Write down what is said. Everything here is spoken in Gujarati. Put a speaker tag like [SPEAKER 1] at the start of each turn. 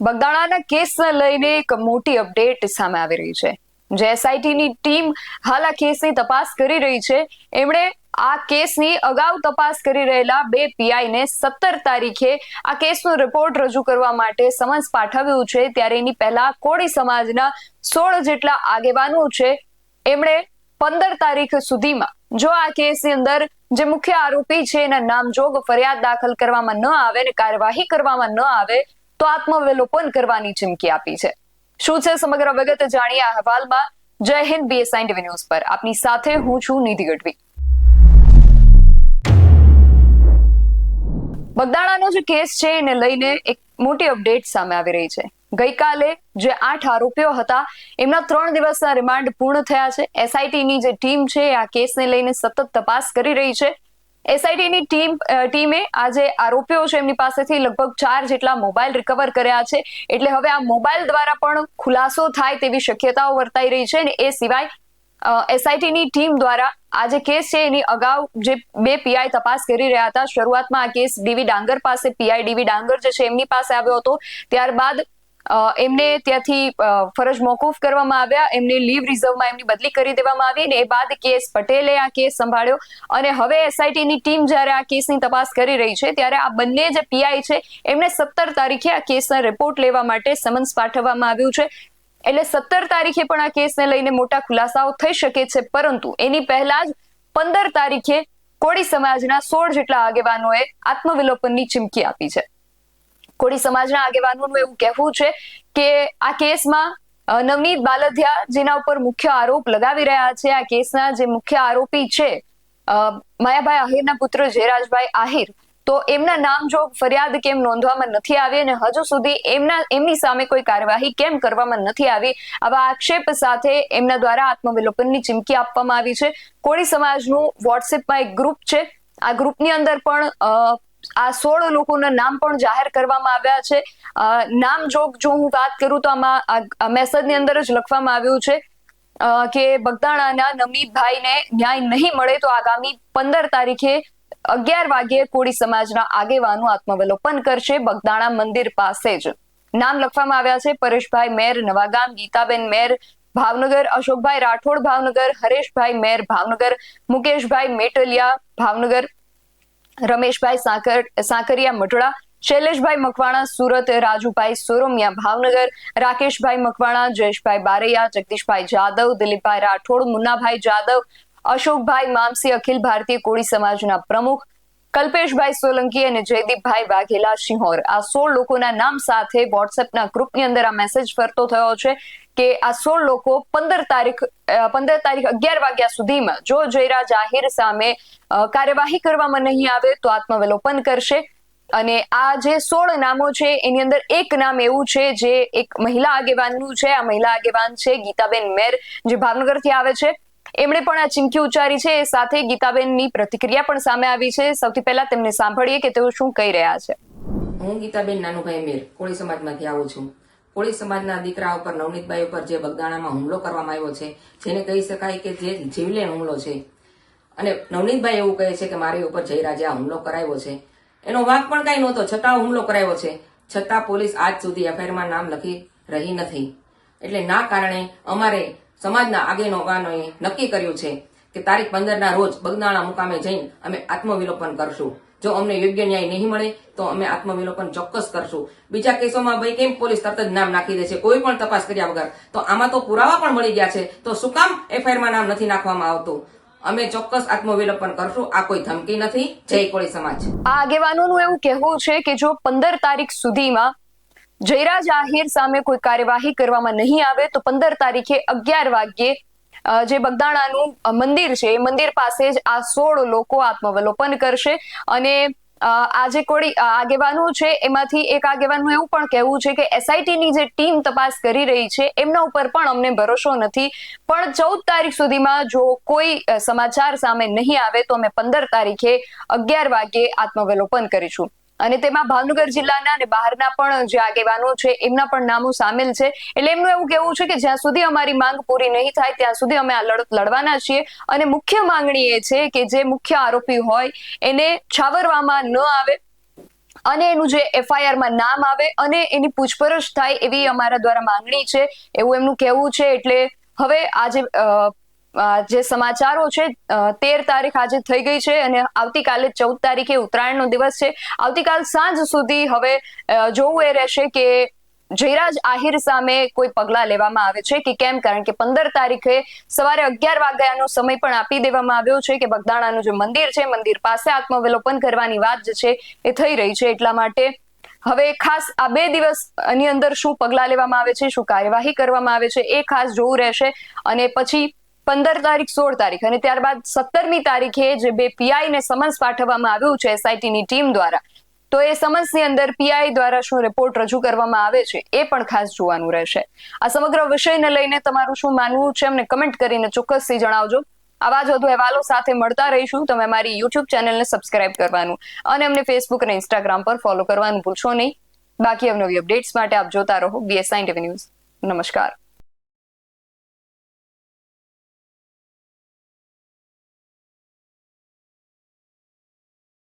[SPEAKER 1] બગદાણાના કેસને લઈને એક મોટી અપડેટ સામે આવી રહી છે. જે એસઆઈટીની ટીમ હાલ આ કેસની તપાસ કરી રહી છે, એમણે આ કેસની અગાઉ તપાસ કરી રહેલા 2 પીઆઈને 17 તારીખે આ કેસનો રિપોર્ટ રજૂ કરવા માટે સમન્સ પાઠવ્યું છે. ત્યારે એની પહેલા કોળી સમાજના 16 જેટલા આગેવાનો છે, એમણે 15 તારીખ સુધીમાં જો આ કેસની અંદર જે મુખ્ય આરોપી છે એના નામજોગ ફરિયાદ દાખલ કરવામાં ન આવે અને કાર્યવાહી કરવામાં ન આવે તો આત્મવિલોપન કરવાની ચીમકી આપી છે. શું છે સમગ્ર વિગત જાણીએ આ અહેવાલમાં. જય હિન્દ, BSI ટીવી ન્યૂઝ પર આપની સાથે હું છું નિધિ ગઢવી. બગદાણાનો જે કેસ છે એને લઈને એક મોટી અપડેટ સામે આવી રહી છે. ગઈકાલે જે 8 આરોપીઓ હતા એમના 3 દિવસના રિમાન્ડ પૂર્ણ થયા છે. એસઆઈટીની જે ટીમ છે આ કેસને લઈને સતત તપાસ કરી રહી છે. એસઆઈટીની ટીમે આજે આરોપીઓ છે એમની પાસેથી લગભગ 4 જેટલા મોબાઈલ રિકવર કર્યા છે. એટલે હવે આ મોબાઈલ દ્વારા પણ ખુલાસો થાય તેવી શક્યતાઓ વર્તાઈ રહી છે. અને એ સિવાય એસઆઈટીની ટીમ દ્વારા આ જે કેસ છે એની અગાઉ જે 2 પીઆઈ તપાસ કરી રહ્યા હતા. શરૂઆતમાં આ કેસ ડીવી ડાંગર પાસે, પીઆઈ ડીવી ડાંગર જે છે એમની પાસે આવ્યો હતો. ત્યારબાદ એમને ત્યાંથી ફરજ મોકૂફ કરવામાં આવ્યા, એમને લીવ રિઝર્વમાં એમની બદલી કરી દેવામાં આવી. અને એ બાદ કેસ પટેલે આ કેસ સંભાળ્યો. અને હવે એસઆઈટીની ટીમ જ્યારે આ કેસની તપાસ કરી રહી છે ત્યારે આ બંને જે પીઆઈ છે એમને 17 તારીખે આ કેસના રિપોર્ટ લેવા માટે સમન્સ પાઠવવામાં આવ્યું છે. એટલે 17 તારીખે પણ આ કેસને લઈને મોટા ખુલાસાઓ થઈ શકે છે. પરંતુ એની પહેલા જ 15 તારીખે કોળી સમાજના 16 જેટલા આગેવાનોએ આત્મવિલોપનની ચીમકી આપી છે. કોળી સમાજના આગેવાનોનું એવું કહેવું છે કે આ કેસમાં નવનીત બાલધિયા જેના ઉપર મુખ્ય આરોપ લગાવી રહ્યા છે, આ કેસના જે મુખ્ય આરોપી છે માયાભાઈ આહિરના પુત્ર જયરાજભાઈ આહિર, તો એમના નામ જો ફરિયાદ કેમ નોંધવામાં નથી આવી અને હજુ સુધી એમની સામે કોઈ કાર્યવાહી કેમ કરવામાં નથી આવી, આવા આક્ષેપ સાથે એમના દ્વારા આત્મવિલોપનની ચીમકી આપવામાં આવી છે. કોળી સમાજનું વોટ્સએપમાં એક ગ્રુપ છે. આ ગ્રુપની અંદર પણ આ 16 લોકોના નામ પણ જાહેર કરવામાં આવ્યા છે. નામ જો હું વાત કરું તો આમાં મેસેજની અંદર જ લખવામાં આવ્યું છે કે બગદાણાના નવનીતભાઈને ન્યાય નહીં મળે તો આગામી 15 તારીખે 11 વાગ્યે કોળી સમાજના આગેવાનો આત્મવિલોપન કરશે. બગદાણા મંદિર પાસે જ નામ લખવામાં આવ્યા છે. પરેશભાઈ મેર નવાગામ, ગીતાબેન મેર ભાવનગર, અશોકભાઈ રાઠોડ ભાવનગર, હરેશભાઈ મેર ભાવનગર, મુકેશભાઈ મેટલિયા ભાવનગર, રમેશભાઈ સાંકરિયા મટડા, શૈલેષભાઈ મકવાણા સુરત, રાજુભાઈ સોરમિયા ભાવનગર, રાકેશભાઈ મકવાણા, જયેશભાઈ બારૈયા, જગદીશભાઈ જાદવ, દિલીપભાઈ રાઠોડ, મુન્નાભાઈ જાદવ, અશોકભાઈ મામસી અખિલ ભારતીય કોળી સમાજના પ્રમુખ, કલ્પેશભાઈ સોલંકી અને જયદીપભાઈ વાઘેલા સિંહોર, આ 16 લોકોના નામ સાથે વોટ્સએપના ગ્રુપની અંદર આ મેસેજ ફરતો થયો છે કે આ 16 લોકો 15 તારીખ 11 વાગ્યા સુધીમાં જો જયરાજ આહિર સામે કાર્યવાહી કરવામાં નહીં આવે તો આત્મવિલોપન કરશે. અને આ જે 16 નામો છે એની અંદર એક નામ એવું છે જે એક મહિલા આગેવાનનું છે. આ મહિલા આગેવાન છે ગીતાબેન મેર, જે ભાવનગરથી આવે છે. એમણે પણ આ ચીમકી ઉચ્ચારી છે. સાથે ગીતાબેનની પ્રતિક્રિયા પણ સામે આવી છે. સૌથી પહેલા તેમને સાંભળીએ કે તેઓ શું કહી રહ્યા છે.
[SPEAKER 2] હું ગીતાબેન નાનુભાઈ મેર કોળી સમાજમાંથી આવું છું. કોળી સમાજના દીકરા ઉપર, નવનીતભાઈ ઉપર જે બગદાણામાં હુમલો કરવામાં આવ્યો છે, જેને કહી શકાય કે જે જીવલેણ હુમલો છે, અને નવનીતભાઈ એવું કહે છે કે મારી ઉપર જયરાજે આ હુમલો કરાવ્યો છે. એનો વાંક પણ કઈ નહોતો, છતાં હુમલો કરાવ્યો છે. છતાં પોલીસ આજ સુધી એફઆઈઆરમાં નામ લખી રહી નથી. એટલે ના કારણે અમારે સમાજના આગેવાનોએ નક્કી કર્યું છે કે તારીખ 15 ના રોજ બગદાણા મુકામે જઈને અમે આત્મવિલોપન કરશું. જો અમને યોગ્ય ન્યાય નહીં મળે તો અમે આત્મવિલોપન ચોક્કસ કરશું. બીજા કેસોમાં ભાઈ કેમ પોલીસ તરત જ નામ નાખી દે છે કોઈ પણ તપાસ કર્યા વગર? તો આમાં તો પુરાવા પણ મળી ગયા છે, તો શું કામ એફઆઈઆરમાં નામ નથી નાખવામાં આવતું? અમે ચોક્કસ આત્મવિલોપન કરશું. આ કોઈ ધમકી નથી. જય કોળી સમાજ.
[SPEAKER 1] આ આગેવાનોનું એવું કહેવું છે કે જો 15 તારીખ સુધીમાં જયરાજ આહિર સામે કોઈ કાર્યવાહી કરવામાં નહીં આવે તો 15 તારીખે 11 વાગ્યે જે બગદાણાનું મંદિર છે એ મંદિર પાસે જ આ 16 લોકો આત્મવિલોપન કરશે. અને આ જે કોળી આગેવાનો છે એમાંથી એક આગેવાનનું એવું પણ કહેવું છે કે એસઆઈટીની જે ટીમ તપાસ કરી રહી છે એમના ઉપર પણ અમને ભરોસો નથી, પણ 14 તારીખ સુધીમાં જો કોઈ સમાચાર સામે નહીં આવે તો અમે 15 તારીખે 11 વાગ્યે આત્મવિલોપન કરીશું. અને તેમાં ભાવનગર જિલ્લાના અને બહારના પણ જે આગેવાનો છે એમના પણ નામો સામેલ છે. એટલે એમનું એવું કહેવું છે કે જ્યાં સુધી અમારી માંગ પૂરી નહીં થાય ત્યાં સુધી અમે આ લડત લડવાના છીએ. અને મુખ્ય માંગણી એ છે કે જે મુખ્ય આરોપી હોય એને છાવરવામાં ન આવે, અને એનું જે FIR માં નામ આવે અને એની પૂછપરછ થાય એવી અમારા દ્વારા માંગણી છે, એવું એમનું કહેવું છે. એટલે હવે આજે જે સમાચારો છે 13 તારીખ આજે થઈ ગઈ છે અને આવતીકાલે 14 તારીખે ઉત્તરાયણનો દિવસ છે. આવતીકાલ સાંજ સુધી હવે જોવું એ રહેશે કે જયરાજ આહિર સામે કોઈ પગલા લેવામાં આવે છે કે કેમ, કારણ કે 15 તારીખે સવારે 11 વાગ્યાનો સમય પણ આપી દેવામાં આવ્યો છે કે બગદાણાનું જે મંદિર છે, મંદિર પાસે આત્માવલોકન કરવાની વાત જે છે એ થઈ રહી છે. એટલા માટે હવે ખાસ આ 2 દિવસની અંદર શું પગલા લેવામાં આવે છે, શું કાર્યવાહી કરવામાં આવે છે, એ ખાસ જોવું રહેશે. અને પછી 15 તારીખ, 16 તારીખ અને ત્યારબાદ 17મી તારીખે જે 2 PI ને સમન્સ પાઠવવામાં આવ્યું છે SIT ની ટીમ દ્વારા, તો એ સમન્સની અંદર PI દ્વારા શું રિપોર્ટ રજૂ કરવામાં આવે છે એ પણ ખાસ જોવાનું રહેશે. આ સમગ્ર વિષયને લઈને તમારું શું માનવું છે અમને કમેન્ટ કરીને ચોક્કસથી જણાવજો. આવા જ વધુ અહેવાલો સાથે મળતા રહીશું. તમે અમારી YouTube ચેનલને સબસ્ક્રાઇબ કરવાનું અને અમને Facebook અને Instagram પર ફોલો કરવાનું ભૂલશો નહીં. બાકી અવનવી અપડેટ્સ માટે આપ જોતા રહો BS9 TV ન્યૂઝ. નમસ્કાર.